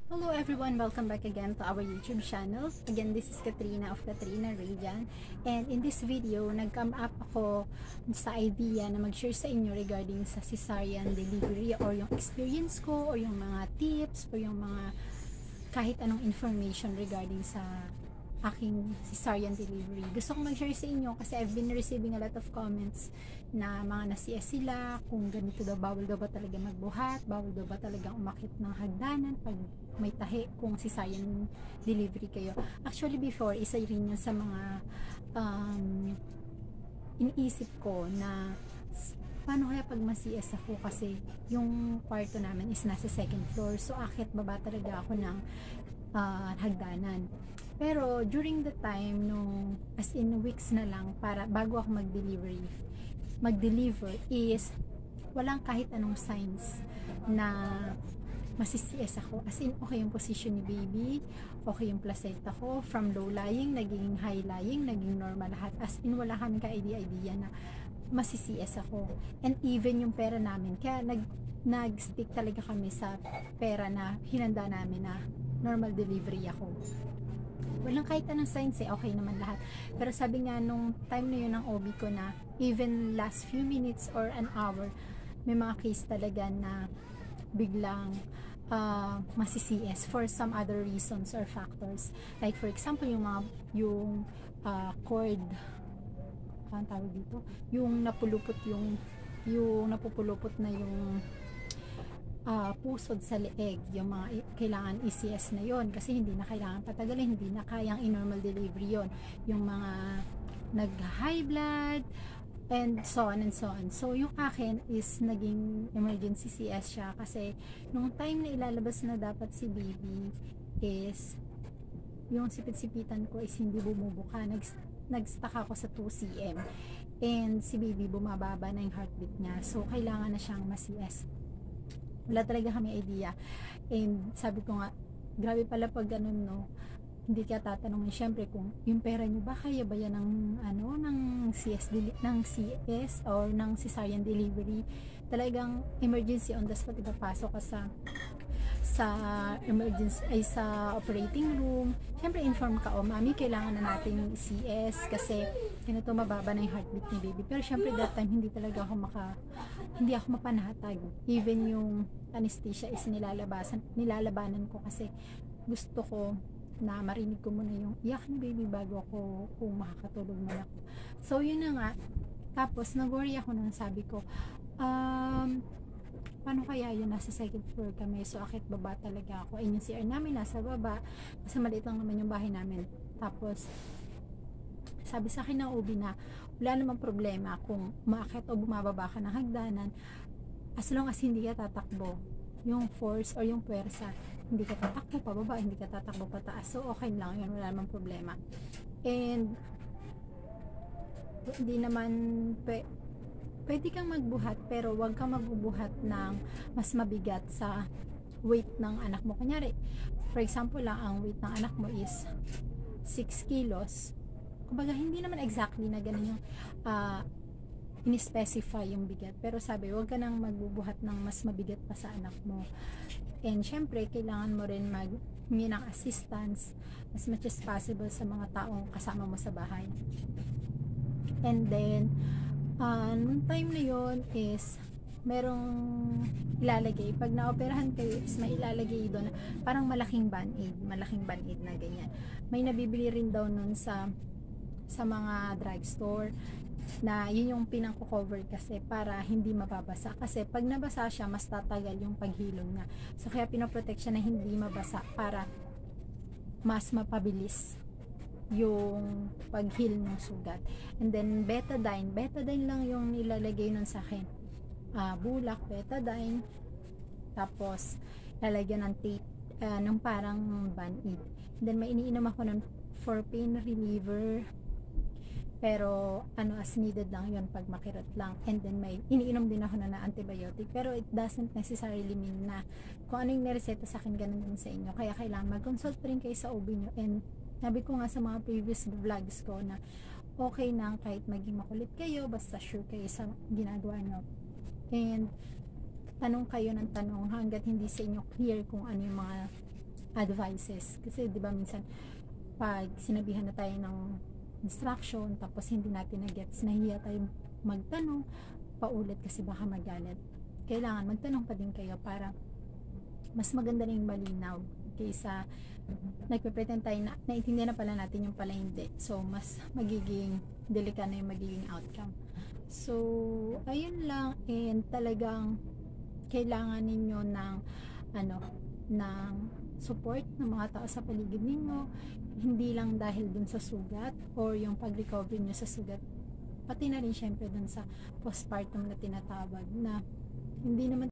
Hello everyone, welcome back again to our YouTube channel. Again, this is Katrina of Katrina Radian. And in this video, nag-come up ako sa idea na mag-share sa inyo regarding sa cesarean delivery or yung experience ko or yung mga tips or yung mga kahit anong information regarding sa aking cesarean delivery. Gusto kong mag-share sa inyo kasi I've been receiving a lot of comments na mga na-CS sila, kung ganito daw, bawal daw ba talaga magbuhat, bawal daw ba talaga umakit ng hagdanan pag may tahi kung cesarean delivery kayo. Actually before, isa rin yun sa mga iniisip ko na paano kaya pag ma-CS ako kasi yung kwarto namin is nasa second floor, so akit baba talaga ako ng hagdanan. Pero during the time nung as in weeks na lang para bago ako mag-deliver is walang kahit anong signs na masisies ako. As in, okay yung position ni baby, okay yung placenta ko, from low lying, naging high lying, naging normal lahat. As in, wala kami ka-idea na masisies ako. And even yung pera namin, kaya nag-stick talaga kami sa pera na hinanda namin na normal delivery ako. Walang kahit anong signs okay naman lahat. Pero sabi nga nung time na yun ng OB ko na even last few minutes or an hour, may mga case talaga na biglang masi-CS for some other reasons or factors. Like for example, yung cord, ang tawag dito, yung napupulupot na yung pusod sa leeg, yung mga kailangan ECS na yon kasi hindi na kailangan patagalin, hindi na kayang in-normal delivery yon, yung mga nag-high blood and so on and so on. So yung akin is naging emergency CS siya kasi nung time na ilalabas na dapat si baby is yung sipit-sipitan ko is hindi bumubuka, nag-stuck ako sa 2 cm and si baby bumababa na yung heartbeat niya, so kailangan na siyang ma-CS. Wala talaga kami idea. And sabi ko nga, grabe pala pag ganun, no? Hindi ka tatanungin syempre kung yung pera nyo ba kaya ba yan ng CS or ng cesarean delivery. Talagang emergency on the spot ipapasok ka sa emergency ay sa operating room. Syempre inform ka, mami, kailangan na natin CS kasi ganito mababa na yung heartbeat ni baby. Pero syempre that time hindi ako mapanatag. Even yung anesthesia is nilalabanan ko kasi gusto ko na marinig ko muna yung iyak ni baby bago ako kung makakatulog muna ako. So yun na nga. Tapos nag-worry ako nang sabi ko, paano kaya yun, nasa second floor kami, so akit baba talaga ako, yung CR namin nasa baba kasi maliit lang naman yung bahay namin. Tapos sabi sa akin ng OB na wala namang problema kung maakit o bumababa ka ng hagdanan as long as hindi ka tatakbo yung force or yung puwersa, hindi ka tatakbo pababa, hindi ka tatakbo pataas, so okay lang yun, wala namang problema. And hindi naman pwede kang magbuhat pero wag kang magbubuhat ng mas mabigat sa weight ng anak mo. Kunyari, for example lang, ang weight ng anak mo is 6 kilos. Kumbaga, hindi naman exactly na ganun yung in-specify yung bigat. Pero sabi, wag ka nang magbubuhat ng mas mabigat pa sa anak mo. And syempre, kailangan mo rin humingi ng assistance as much as possible sa mga taong kasama mo sa bahay. And then, nung time na yon is merong ilalagay, pag naoperahan kayo is may ilalagay doon parang malaking band-aid na ganyan. May nabibili rin daw nun sa mga drugstore na yun yung pinang-cover kasi para hindi mababasa, kasi pag nabasa siya mas tatagal yung paghilom niya, so kaya pinoprotect siya na hindi mabasa para mas mapabilis yung paghil ng sugat. And then betadine lang yung nilalagay nun sa akin, bulak, betadine, tapos lalagyan ng tape, ng parang band-aid. And then may iniinom ako nun for pain reliever, pero as needed lang yun pag makirot lang. And then may iniinom din ako na antibiotic, pero it doesn't necessarily mean na kung ano yung nireseta sa akin ganun din sa inyo, kaya kailangan mag-consult rin kayo sa OB nyo. And sabi ko nga sa mga previous vlogs ko na okay na kahit maging makulit kayo, basta sure kayo sa ginagawa nyo. And tanong kayo ng tanong hanggat hindi sa inyo clear kung ano yung mga advices. Kasi 'di ba minsan pag sinabihan na tayo ng instruction tapos hindi natin na-gets, nahihiya tayong magtanong paulit kasi baka magalit. Kailangan magtanong pa din kayo para mas maganda rin malinaw kaysa nagpe-pretend tayo na naintindihan na pala natin yung pala hindi. So mas magiging delikado na yung magiging outcome. So ayun lang, and talagang kailangan ninyo ng ng support ng mga tao sa paligid ninyo, hindi lang dahil dun sa sugat or yung pag-recovery nyo sa sugat, pati na rin syempre dun sa postpartum na tinatawag, na hindi naman